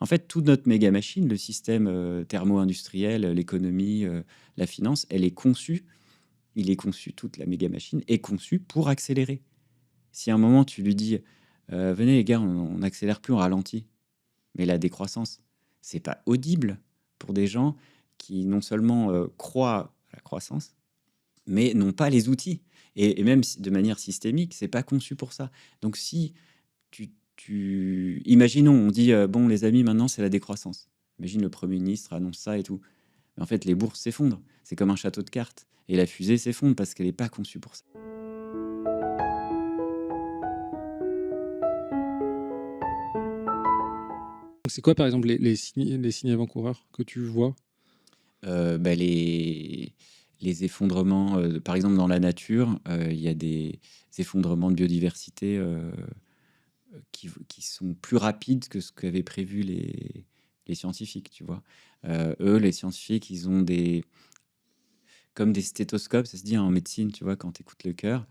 En fait, toute notre méga machine, le système thermo-industriel, l'économie, la finance, il est conçu, toute la méga machine est conçue pour accélérer. Si à un moment tu lui dis, venez les gars, on n'accélère plus, on ralentit, mais la décroissance, c'est pas audible pour des gens qui non seulement croient à la croissance, mais n'ont pas les outils. Et même de manière systémique, c'est pas conçu pour ça. Donc si imaginons, on dit, bon les amis, maintenant c'est la décroissance. Imagine le Premier ministre annonce ça et tout. Mais en fait, les bourses s'effondrent. C'est comme un château de cartes. Et la fusée s'effondre parce qu'elle n'est pas conçue pour ça. C'est quoi, par exemple, les signes avant-coureurs que tu vois? Bah, les effondrements, par exemple dans la nature, il y a des effondrements de biodiversité qui sont plus rapides que ce qu'avaient prévu les scientifiques, tu vois. Eux, les scientifiques, ils ont comme des stéthoscopes, ça se dit en médecine, tu vois, quand tu écoutes le cœur,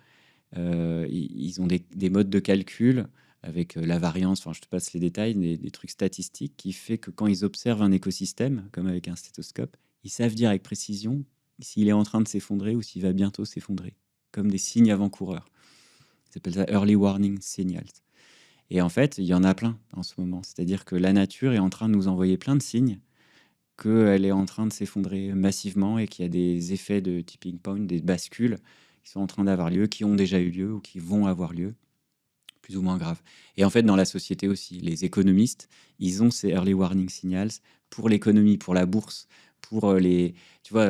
ils ont des modes de calcul avec la variance, enfin je te passe les détails, des trucs statistiques qui fait que quand ils observent un écosystème, comme avec un stéthoscope, ils savent dire avec précision s'il est en train de s'effondrer ou s'il va bientôt s'effondrer, comme des signes avant-coureurs. Ils appellent ça early warning signals. Et en fait, il y en a plein en ce moment. C'est-à-dire que la nature est en train de nous envoyer plein de signes qu'elle est en train de s'effondrer massivement et qu'il y a des effets de tipping point, des bascules qui sont en train d'avoir lieu, qui ont déjà eu lieu ou qui vont avoir lieu, plus ou moins graves. Et en fait, dans la société aussi, les économistes, ils ont ces early warning signals pour l'économie, pour la bourse, pour tu vois,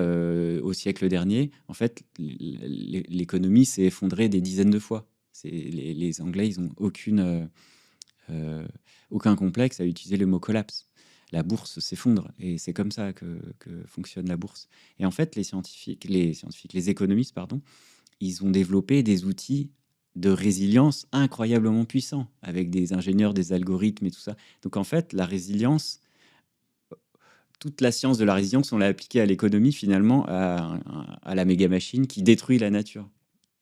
au siècle dernier, en fait, l'économie s'est effondrée des dizaines de fois. Les Anglais, ils n'ont aucun complexe à utiliser le mot collapse. La bourse s'effondre et c'est comme ça que fonctionne la bourse. Et en fait, les économistes, pardon, ils ont développé des outils de résilience incroyablement puissants avec des ingénieurs, des algorithmes et tout ça. Donc en fait, la résilience, toute la science de la résilience, on l'a appliquée à l'économie finalement, à la méga machine qui détruit la nature.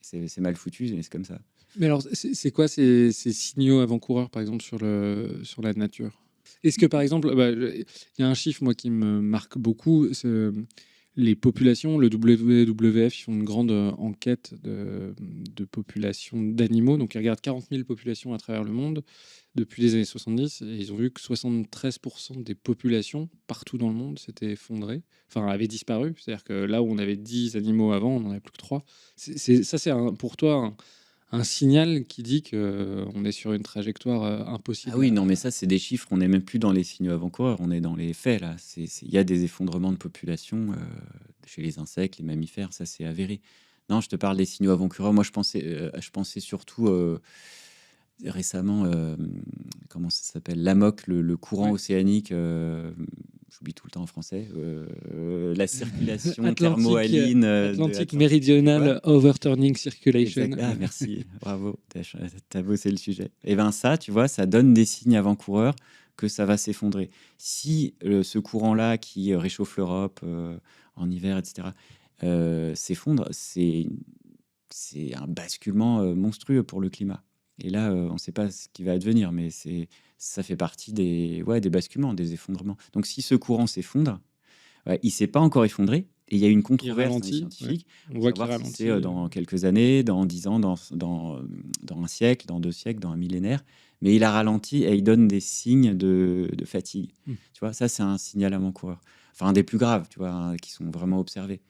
C'est mal foutu, mais c'est comme ça. Mais alors, c'est quoi ces signaux avant-coureurs, par exemple, sur la nature? Est-ce que, par exemple, bah, il y a un chiffre, moi, qui me marque beaucoup, c'est les populations. Le WWF, ils font une grande enquête de population d'animaux. Donc, ils regardent 40 000 populations à travers le monde depuis les années 70. Et ils ont vu que 73% des populations partout dans le monde s'étaient effondrées, enfin, avaient disparu. C'est-à-dire que là où on avait 10 animaux avant, on n'en avait plus que 3. Ça, c'est pour toi un signal qui dit qu'on est sur une trajectoire Ah impossible oui, non, mais ça, c'est des chiffres. On n'est même plus dans les signaux avant-coureurs, on est dans les faits, là. Il y a des effondrements de population chez les insectes, les mammifères, ça, c'est avéré. Non, je te parle des signaux avant-coureurs. Moi, je pensais surtout récemment, comment ça s'appelle? L'AMOC, le courant Ouais. océanique, j'oublie tout le temps en français, la circulation Atlantique, thermohaline de Atlantique l'Atlantique. Ouais. Méridional Overturning Circulation. Exact. Ah, merci, bravo, t'as bossé le sujet. Et ben ça, tu vois, ça donne des signes avant-coureurs que ça va s'effondrer. Si ce courant-là qui réchauffe l'Europe en hiver, etc., s'effondre, c'est un basculement monstrueux pour le climat. Et là, on ne sait pas ce qui va advenir, mais ça fait partie des basculements, des effondrements. Donc si ce courant s'effondre, ouais, il s'est pas encore effondré et il y a une Il controverse dans les ralentit, ouais. scientifiques On pour voit qu'il savoir si c'est ralentit. dans quelques années, dans 10 ans, dans un siècle, dans 2 siècles, dans un millénaire. Mais il a ralenti et il donne des signes de fatigue. Hmm. Tu vois, ça, c'est un signal avant-coureur. Enfin, un des plus graves, tu vois, hein, qui sont vraiment observés.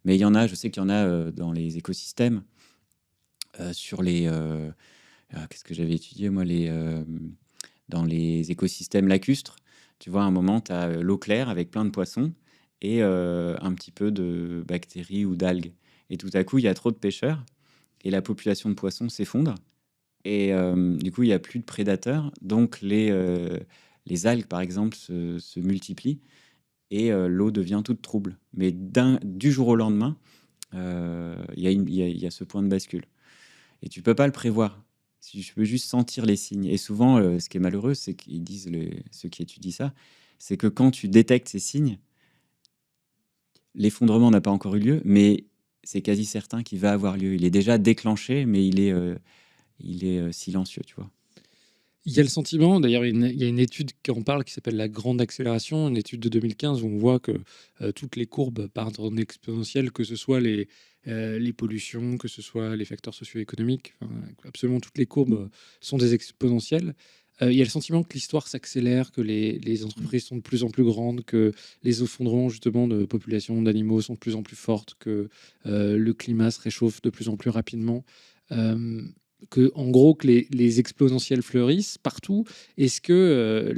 Mais il y en a, je sais qu'il y en a dans les écosystèmes, sur qu'est-ce que j'avais étudié, moi, dans les écosystèmes lacustres. Tu vois, à un moment, tu as l'eau claire avec plein de poissons et un petit peu de bactéries ou d'algues. Et tout à coup, il y a trop de pêcheurs et la population de poissons s'effondre. Et du coup, il n'y a plus de prédateurs. Donc, les algues, par exemple, se multiplient et l'eau devient toute trouble. Mais du jour au lendemain, il y a ce point de bascule. Et tu peux pas le prévoir. Si je peux juste sentir les signes. Et souvent, ce qui est malheureux, c'est qu'ils disent, ceux qui étudient ça, c'est que quand tu détectes ces signes, l'effondrement n'a pas encore eu lieu, mais c'est quasi certain qu'il va avoir lieu. Il est déjà déclenché, mais il est silencieux, tu vois. Il y a le sentiment, d'ailleurs, il y a une étude qui en parle qui s'appelle la grande accélération, une étude de 2015 où on voit que toutes les courbes partent en exponentielle, que ce soit les pollutions, que ce soit les facteurs socio-économiques, enfin, absolument toutes les courbes sont des exponentielles. Il y a le sentiment que l'histoire s'accélère, que les entreprises sont de plus en plus grandes, que les effondrements justement de populations d'animaux sont de plus en plus fortes, que le climat se réchauffe de plus en plus rapidement. Euh, que en gros que les exponentielles fleurissent partout. Est-ce que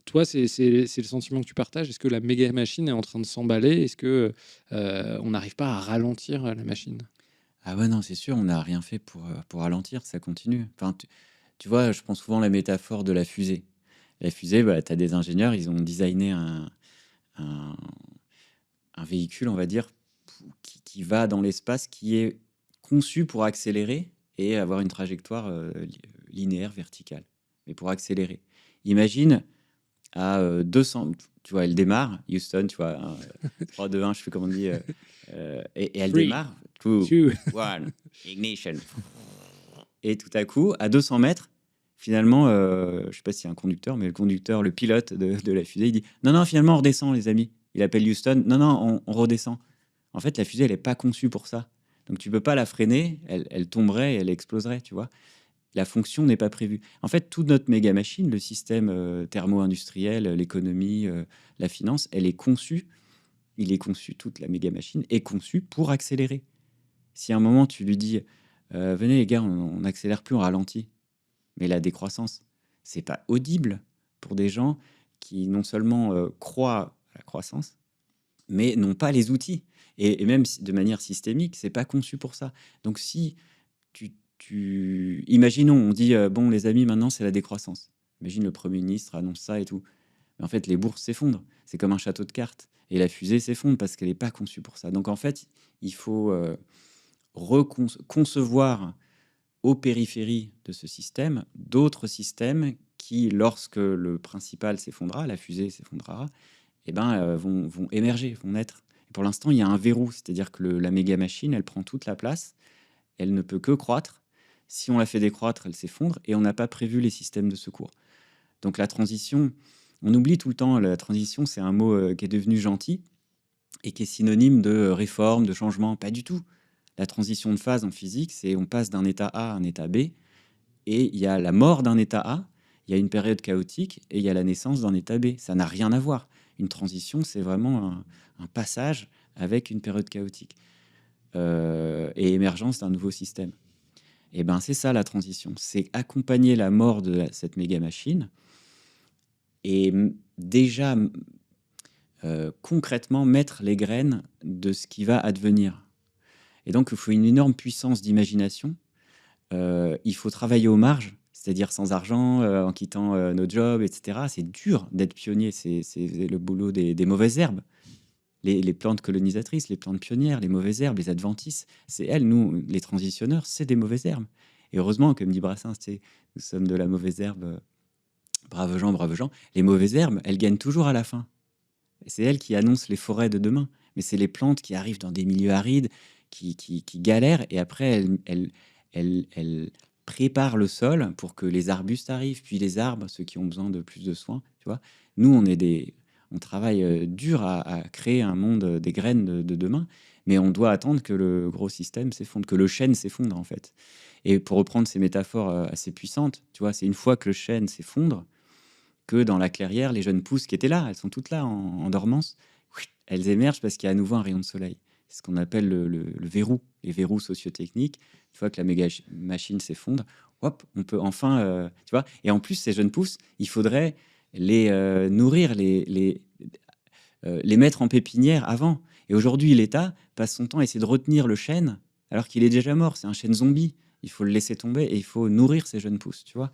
toi, c'est le sentiment que tu partages? Est-ce que la méga machine est en train de s'emballer? Est-ce que on n'arrive pas à ralentir la machine? Ah ouais, non, c'est sûr, on n'a rien fait pour ralentir, ça continue. Enfin, tu vois, je prends souvent la métaphore de la fusée. La fusée, bah, tu as des ingénieurs, ils ont designé un, un véhicule, on va dire, qui va dans l'espace, qui est conçu pour accélérer et avoir une trajectoire linéaire, verticale, mais pour accélérer. Imagine à 200, tu vois, elle démarre, Houston, tu vois, 3, 2, 1, je sais plus comment on dit, et elle 3, démarre, 2, 2. 1, ignition. Et tout à coup, à 200 mètres, finalement, je sais pas s'il y a un conducteur, mais le conducteur, le pilote de la fusée, il dit non, non, finalement, on redescend, les amis. Il appelle Houston, non, non, on redescend. En fait, la fusée, elle n'est pas conçue pour ça. Donc, tu peux pas la freiner, elle tomberait, elle exploserait, tu vois. La fonction n'est pas prévue. En fait, toute notre méga machine, le système thermo-industriel, l'économie, la finance, elle est conçue, il est conçu, toute la méga machine est conçue pour accélérer. Si à un moment tu lui dis, venez les gars, on n'accélère plus, on ralentit, mais la décroissance, c'est pas audible pour des gens qui non seulement croient à la croissance, mais n'ont pas les outils. Et même de manière systémique, c'est pas conçu pour ça. Donc si imaginons, on dit bon les amis, maintenant c'est la décroissance. Imagine le Premier ministre annonce ça et tout. Mais en fait, les bourses s'effondrent. C'est comme un château de cartes. Et la fusée s'effondre parce qu'elle n'est pas conçue pour ça. Donc en fait, il faut concevoir aux périphéries de ce système d'autres systèmes qui, lorsque le principal s'effondrera, la fusée s'effondrera, eh ben, vont émerger, vont naître. Et pour l'instant, il y a un verrou, c'est-à-dire que la méga machine, elle prend toute la place, elle ne peut que croître. Si on la fait décroître, elle s'effondre et on n'a pas prévu les systèmes de secours. Donc la transition, on oublie tout le temps, la transition, c'est un mot qui est devenu gentil et qui est synonyme de réforme, de changement. Pas du tout. La transition de phase en physique, c'est on passe d'un état A à un état B, et il y a la mort d'un état A, il y a une période chaotique, et il y a la naissance d'un état B. Ça n'a rien à voir. Une transition, c'est vraiment un passage avec une période chaotique et émergence d'un nouveau système. Et ben c'est ça la transition, c'est accompagner la mort de cette méga machine et déjà concrètement mettre les graines de ce qui va advenir. Et donc il faut une énorme puissance d'imagination. Il faut travailler aux marges, c'est-à-dire sans argent, en quittant nos jobs, etc. C'est dur d'être pionnier, c'est le boulot des mauvaises herbes. Les plantes colonisatrices, les plantes pionnières, les mauvaises herbes, les adventices, c'est elles, nous, les transitionneurs, c'est des mauvaises herbes. Et heureusement, comme dit Brassens, nous sommes de la mauvaise herbe, braves gens, braves gens. Les mauvaises herbes, elles gagnent toujours à la fin. C'est elles qui annoncent les forêts de demain. Mais c'est les plantes qui arrivent dans des milieux arides, qui galèrent, et après, elles préparent le sol pour que les arbustes arrivent, puis les arbres, ceux qui ont besoin de plus de soins, tu vois. Nous, on travaille dur à créer un monde des graines de demain, mais on doit attendre que le gros système s'effondre, que le chêne s'effondre, en fait. Et pour reprendre ces métaphores assez puissantes, tu vois, c'est une fois que le chêne s'effondre que dans la clairière, les jeunes pousses qui étaient là, elles sont toutes là en dormance, elles émergent parce qu'il y a à nouveau un rayon de soleil. C'est ce qu'on appelle le verrou, les verrous sociotechniques. Une fois que la méga machine s'effondre, hop, on peut enfin, tu vois. Et en plus, ces jeunes pousses, il faudrait les nourrir, les mettre en pépinière avant. Et aujourd'hui, l'État passe son temps à essayer de retenir le chêne alors qu'il est déjà mort. C'est un chêne zombie. Il faut le laisser tomber et il faut nourrir ces jeunes pousses, tu vois.